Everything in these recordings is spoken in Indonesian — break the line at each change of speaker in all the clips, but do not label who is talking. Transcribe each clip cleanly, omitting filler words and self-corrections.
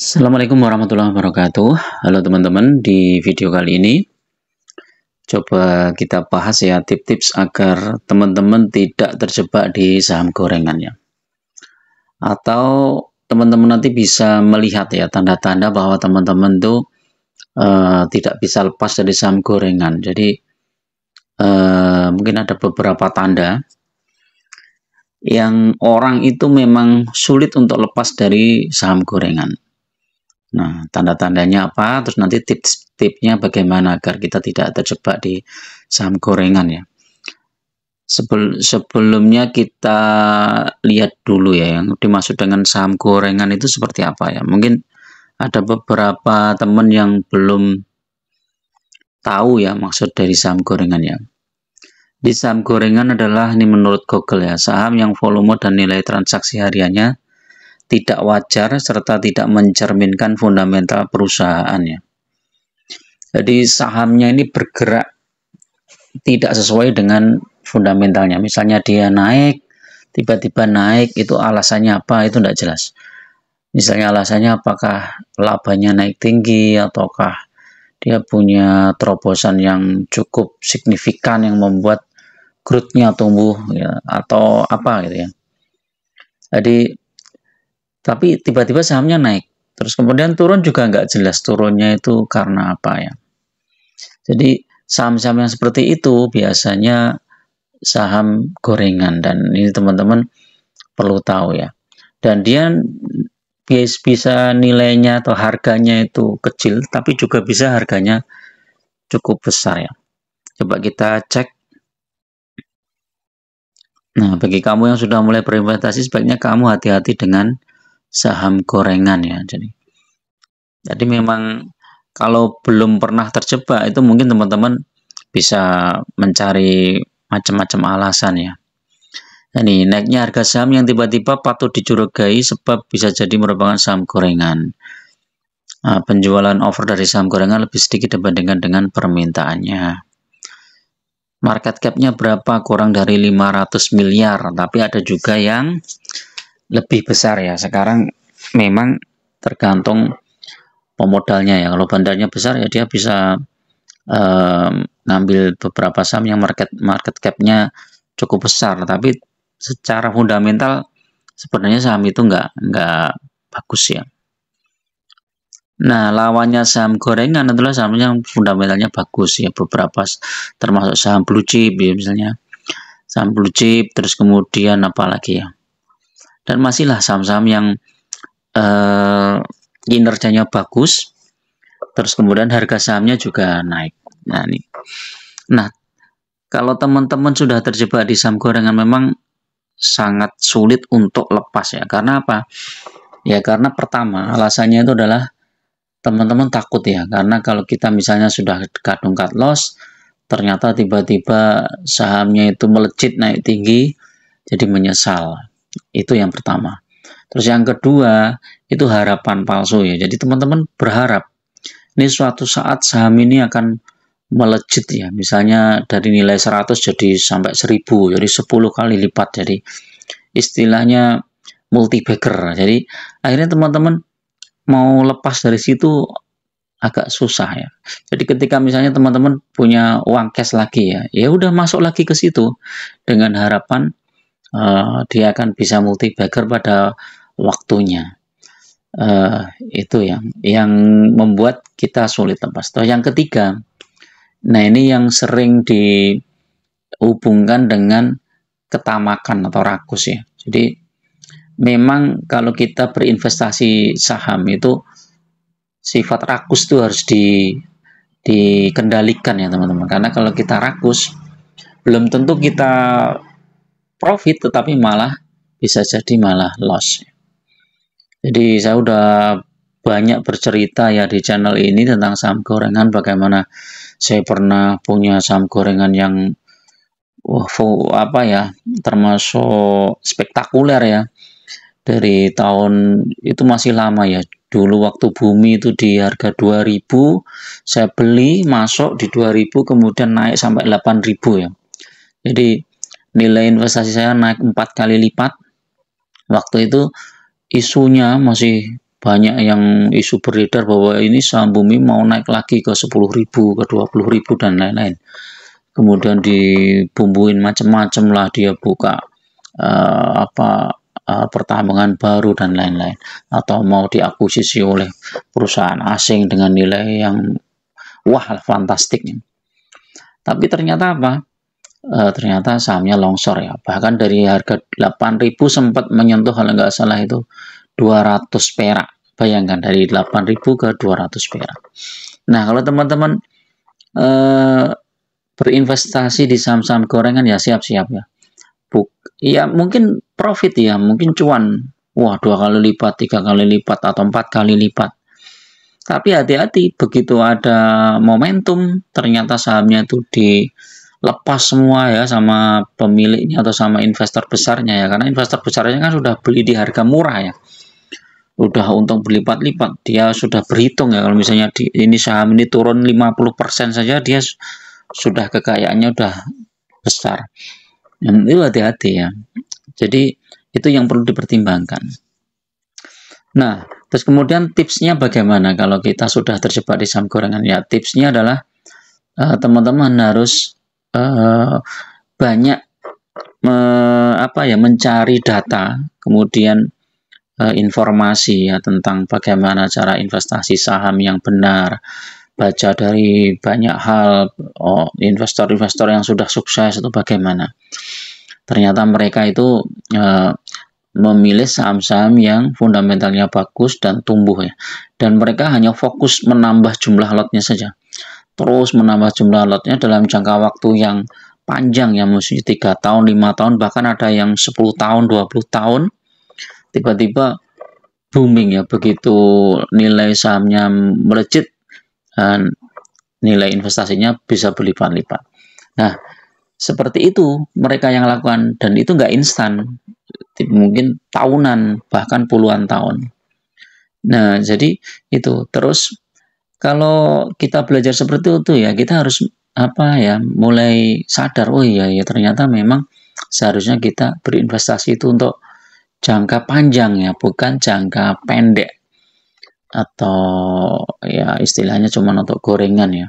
Assalamualaikum warahmatullahi wabarakatuh. Halo teman-teman, di video kali ini coba kita bahas ya tips-tips agar teman-teman tidak terjebak di saham gorengan ya. Atau teman-teman nanti bisa melihat ya tanda-tanda bahwa teman-teman tuh tidak bisa lepas dari saham gorengan. Jadi mungkin ada beberapa tanda yang orang itu memang sulit untuk lepas dari saham gorengan. Nah, tanda-tandanya apa? Terus nanti tips-tipsnya bagaimana agar kita tidak terjebak di saham gorengan ya. Sebelumnya kita lihat dulu ya yang dimaksud dengan saham gorengan itu seperti apa ya. Mungkin ada beberapa teman yang belum tahu ya maksud dari saham gorengan ya. Di saham gorengan adalah, ini menurut Google ya, saham yang volume dan nilai transaksi hariannya tidak wajar serta tidak mencerminkan fundamental perusahaannya. Jadi sahamnya ini bergerak tidak sesuai dengan fundamentalnya. Misalnya dia naik, tiba-tiba naik, itu alasannya apa? Itu tidak jelas. Misalnya alasannya apakah labanya naik tinggi, ataukah dia punya terobosan yang cukup signifikan yang membuat growth-nya tumbuh ya, atau apa gitu ya. Jadi tapi tiba-tiba sahamnya naik, terus kemudian turun juga nggak jelas turunnya itu karena apa ya. Jadi saham-saham yang seperti itu biasanya saham gorengan, dan ini teman-teman perlu tahu ya. Dan dia bisa nilainya atau harganya itu kecil, tapi juga bisa harganya cukup besar ya. Coba kita cek. Nah, bagi kamu yang sudah mulai berinvestasi, sebaiknya kamu hati-hati dengan saham gorengan ya. Jadi memang kalau belum pernah terjebak itu mungkin teman-teman bisa mencari macam-macam alasan ya. Ini naiknya harga saham yang tiba-tiba patut dicurigai sebab bisa jadi merupakan saham gorengan. Nah, penjualan over dari saham gorengan lebih sedikit dibandingkan dengan permintaannya. Market cap-nya berapa? Kurang dari 500 miliar, tapi ada juga yang lebih besar ya. Sekarang memang tergantung pemodalnya ya. Kalau bandarnya besar ya dia bisa ngambil beberapa saham yang market cap-nya cukup besar, tapi secara fundamental sebenarnya saham itu nggak bagus ya. Nah, lawannya saham gorengan adalah saham yang fundamentalnya bagus ya, beberapa termasuk saham blue chip ya, misalnya saham blue chip, terus kemudian apa lagi ya, dan masihlah saham-saham yang kinerjanya bagus, terus kemudian harga sahamnya juga naik. Nah, kalau teman-teman sudah terjebak di saham gorengan memang sangat sulit untuk lepas ya. Karena apa? Ya karena pertama alasannya itu adalah teman-teman takut ya, karena kalau kita misalnya sudah kadung cut loss, ternyata tiba-tiba sahamnya itu melejit naik tinggi, jadi menyesal. Itu yang pertama. Terus yang kedua, itu harapan palsu ya. Jadi teman-teman berharap ini suatu saat saham ini akan melejit ya. Misalnya dari nilai 100 jadi sampai 1000, jadi 10 kali lipat. Jadi istilahnya multi bagger. Jadi akhirnya teman-teman mau lepas dari situ agak susah ya. Jadi ketika misalnya teman-teman punya uang cash lagi ya, ya udah masuk lagi ke situ dengan harapan dia akan bisa multi bagger pada waktunya. Itu yang membuat kita sulit lepas. Yang ketiga, nah ini yang sering dihubungkan dengan ketamakan atau rakus ya. Jadi memang kalau kita berinvestasi saham itu sifat rakus itu harus dikendalikan ya teman-teman. Karena kalau kita rakus belum tentu kita profit, tetapi malah bisa jadi malah loss. Jadi saya udah banyak bercerita ya di channel ini tentang saham gorengan, bagaimana saya pernah punya saham gorengan yang termasuk spektakuler ya. Dari tahun itu masih lama ya, dulu waktu bumi itu di harga 2000 saya beli, masuk di 2000, kemudian naik sampai 8000 ya. Jadi nilai investasi saya naik 4 kali lipat. Waktu itu isunya masih banyak yang isu beredar bahwa ini saham Bumi mau naik lagi ke 10.000, ke 20.000 dan lain-lain. Kemudian dibumbuin macam-macam lah, dia buka pertambangan baru dan lain-lain, atau mau diakuisisi oleh perusahaan asing dengan nilai yang wah fantastik. Tapi ternyata apa? Ternyata sahamnya longsor ya. Bahkan dari harga 8.000 sempat menyentuh kalau nggak salah itu 200 perak. Bayangkan dari 8.000 ke 200 perak. Nah, kalau teman-teman berinvestasi di saham-saham gorengan ya siap-siap ya. Ya mungkin profit ya, mungkin cuan. Wah, 2 kali lipat, 3 kali lipat, atau 4 kali lipat. Tapi hati-hati, begitu ada momentum, ternyata sahamnya itu dilepas semua ya sama pemiliknya atau sama investor besarnya ya. Karena investor besarnya kan sudah beli di harga murah ya. Udah untung berlipat-lipat, dia sudah berhitung ya, kalau misalnya ini saham ini turun 50% saja dia sudah kekayaannya udah besar. Itu hati-hati ya. Jadi itu yang perlu dipertimbangkan. Nah, terus kemudian tipsnya bagaimana kalau kita sudah terjebak di saham gorengan? Ya, tipsnya adalah teman-teman harus banyak mencari data, kemudian informasi ya tentang bagaimana cara investasi saham yang benar, baca dari banyak hal, investor-investor yang sudah sukses itu bagaimana. Ternyata mereka itu memilih saham-saham yang fundamentalnya bagus dan tumbuh ya. Dan mereka hanya fokus menambah jumlah lotnya saja. Terus menambah jumlah lotnya dalam jangka waktu yang panjang ya, mesti 3 tahun, 5 tahun, bahkan ada yang 10 tahun, 20 tahun. Tiba-tiba booming ya, begitu nilai sahamnya melejit, nilai investasinya bisa berlipat-lipat. Nah, seperti itu mereka yang lakukan, dan itu nggak instan, mungkin tahunan, bahkan puluhan tahun. Nah, jadi itu. Terus kalau kita belajar seperti itu ya, kita harus mulai sadar, oh iya ya ternyata memang seharusnya kita berinvestasi itu untuk jangka panjang ya, bukan jangka pendek, atau ya istilahnya cuma untuk gorengan ya.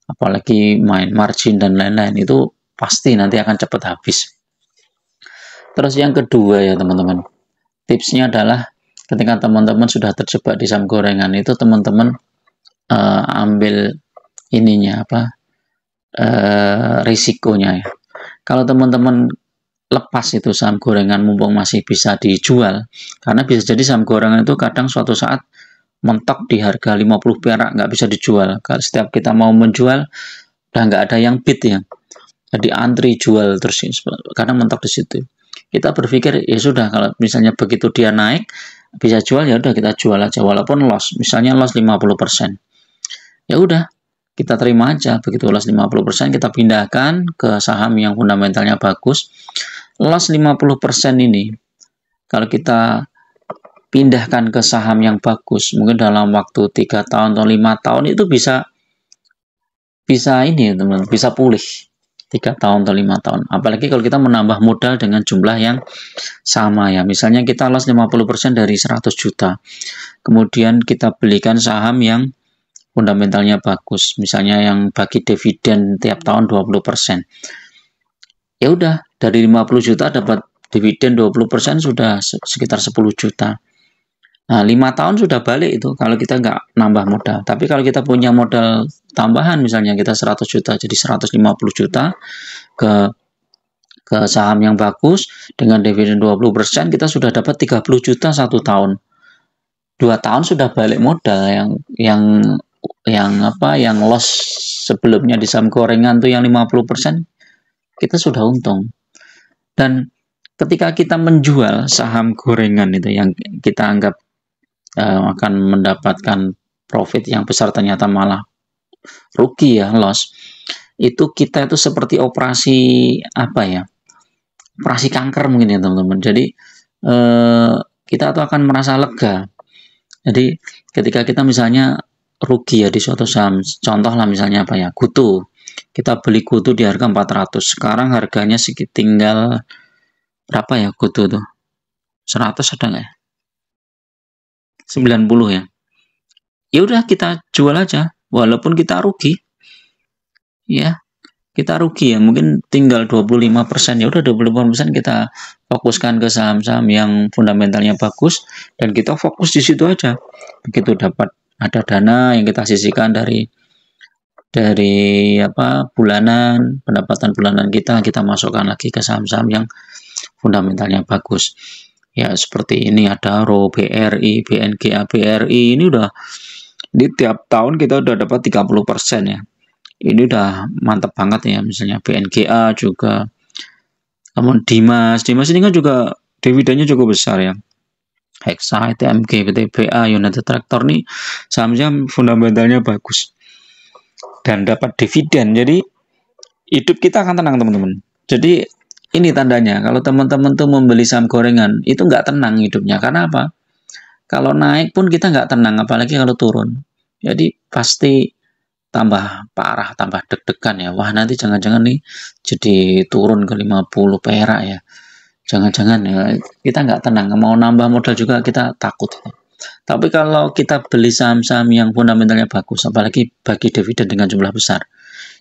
Apalagi main margin dan lain-lain, itu pasti nanti akan cepat habis. Terus yang kedua ya teman-teman, tipsnya adalah ketika teman-teman sudah terjebak di saham gorengan itu, teman-teman ambil risikonya ya. Kalau teman-teman lepas itu saham gorengan mumpung masih bisa dijual, karena bisa jadi saham gorengan itu kadang suatu saat mentok di harga 50 perak, nggak bisa dijual. Kalau setiap kita mau menjual udah nggak ada yang bid ya, jadi antri jual terus karena mentok di situ. Kita berpikir ya sudah, kalau misalnya begitu dia naik bisa jual, ya udah kita jual aja walaupun loss, misalnya loss 50%. Ya udah, kita terima aja, begitu loss 50% kita pindahkan ke saham yang fundamentalnya bagus. Loss 50% ini kalau kita pindahkan ke saham yang bagus, mungkin dalam waktu 3 tahun atau 5 tahun itu bisa ini teman-teman, bisa pulih 3 tahun atau 5 tahun. Apalagi kalau kita menambah modal dengan jumlah yang sama ya. Misalnya kita loss 50% dari 100 juta. Kemudian kita belikan saham yang fundamentalnya bagus, misalnya yang bagi dividen tiap tahun 20%. Ya udah, dari 50 juta dapat dividen 20% sudah sekitar 10 juta. Nah, 5 tahun sudah balik itu kalau kita nggak nambah modal. Tapi kalau kita punya modal tambahan, misalnya kita 100 juta jadi 150 juta ke saham yang bagus dengan dividen 20%, kita sudah dapat 30 juta 1 tahun. 2 tahun sudah balik modal yang loss sebelumnya di saham gorengan tuh yang 50%, kita sudah untung. Dan ketika kita menjual saham gorengan itu yang kita anggap akan mendapatkan profit yang besar, ternyata malah rugi ya, loss. Itu kita itu seperti operasi operasi kanker mungkin ya teman-teman. Jadi kita tuh akan merasa lega. Jadi ketika kita misalnya rugi ya di suatu saham, contoh lah misalnya GoTo. Kita beli GoTo di harga 400, sekarang harganya tinggal berapa ya GoTo tuh? 100 ada nggak ya? 90 ya. Ya udah kita jual aja walaupun kita rugi. Ya, kita rugi ya, mungkin tinggal 25%, ya udah 25% kita fokuskan ke saham-saham yang fundamentalnya bagus dan kita fokus di situ aja. Begitu dapat ada dana yang kita sisihkan dari bulanan, pendapatan bulanan kita masukkan lagi ke saham-saham yang fundamentalnya bagus. Ya seperti ini ada RO, BRI, BNGA, BRI, ini udah di tiap tahun kita udah dapat 30% ya. Ini udah mantap banget ya, misalnya BNGA juga. Namun Dimas ini kan juga dividennya cukup besar ya. Hexa, TMG, BTBA, United Tractor nih saham-saham fundamentalnya bagus dan dapat dividen. Jadi hidup kita akan tenang teman-teman. Jadi ini tandanya kalau teman-teman tuh membeli saham gorengan itu nggak tenang hidupnya. Karena apa? Kalau naik pun kita nggak tenang, apalagi kalau turun. Jadi pasti tambah parah, tambah deg-degan ya. Wah, nanti jangan-jangan nih jadi turun ke 50 perak ya. Jangan-jangan ya, kita nggak tenang. Mau nambah modal juga kita takut. Tapi kalau kita beli saham-saham yang fundamentalnya bagus, apalagi bagi dividen dengan jumlah besar,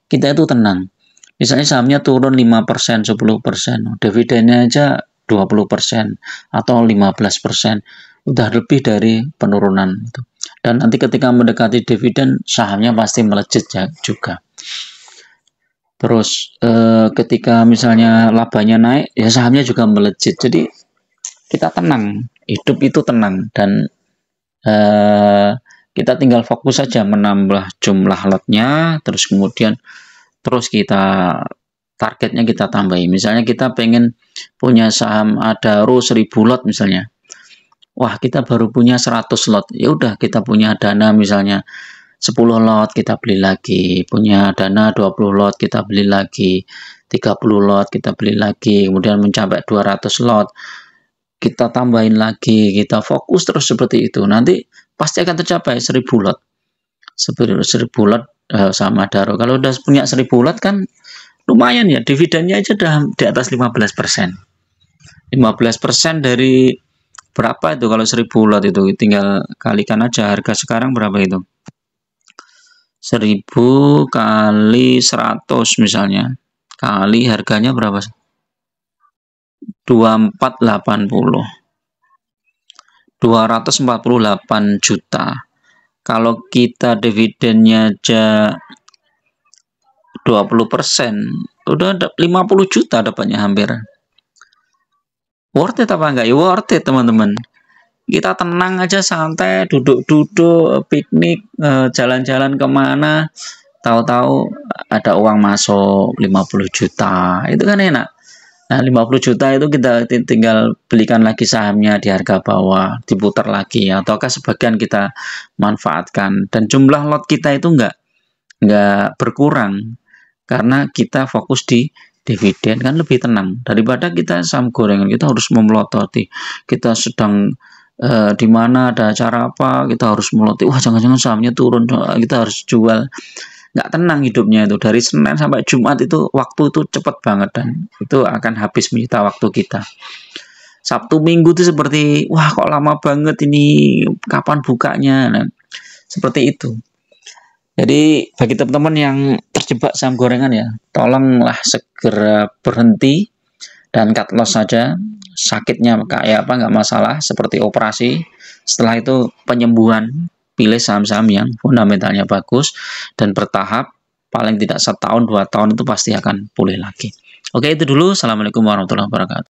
kita itu tenang. Misalnya sahamnya turun 5%, 10%, dividennya aja 20% atau 15%. Udah lebih dari penurunan itu. Dan nanti ketika mendekati dividen, sahamnya pasti melejit ya juga. Terus ketika misalnya labanya naik, ya sahamnya juga melejit. Jadi kita tenang, hidup itu tenang, dan kita tinggal fokus saja menambah jumlah lotnya, terus kemudian kita targetnya kita tambahin. Misalnya kita pengen punya saham ada RO 1000 lot misalnya. Wah, kita baru punya 100 lot. Ya udah, kita punya dana misalnya 10 lot kita beli lagi, punya dana 20 lot kita beli lagi, 30 lot kita beli lagi, kemudian mencapai 200 lot kita tambahin lagi, kita fokus terus seperti itu. Nanti pasti akan tercapai 1000 lot. 1000 lot sama Daro. Kalau udah punya 1000 lot kan lumayan ya, dividennya aja udah di atas 15%. 15% dari berapa itu kalau 1000 lot itu? Tinggal kalikan aja harga sekarang berapa itu. 1000 kali 100 misalnya. Kali harganya berapa? 2480. 248 juta. Kalau kita dividennya aja 20%, udah 50 juta dapatnya hampir. Worth it apa enggak? Ya worth it teman-teman. Kita tenang aja, santai, duduk-duduk, piknik, jalan-jalan kemana, tahu-tahu ada uang masuk 50 juta. Itu kan enak. Nah, 50 juta itu kita tinggal belikan lagi sahamnya di harga bawah, diputar lagi, ataukah sebagian kita manfaatkan. Dan jumlah lot kita itu enggak berkurang karena kita fokus di dividen, kan lebih tenang daripada kita saham gorengan. Kita harus memelototi, kita sedang di mana ada acara apa, kita harus melototi, wah jangan-jangan sahamnya turun, kita harus jual. Nggak tenang hidupnya itu. Dari Senin sampai Jumat itu waktu itu cepat banget dan itu akan habis menyita waktu kita. Sabtu Minggu itu seperti wah kok lama banget ini, kapan bukanya. Nah, seperti itu. Jadi bagi teman-teman yang terjebak saham gorengan ya, tolonglah segera berhenti dan cut loss saja. Sakitnya kayak apa nggak masalah, seperti operasi. Setelah itu penyembuhan, pilih saham-saham yang fundamentalnya bagus dan bertahap, paling tidak 1 tahun 2 tahun itu pasti akan pulih lagi. Oke, itu dulu. Assalamualaikum warahmatullahi wabarakatuh.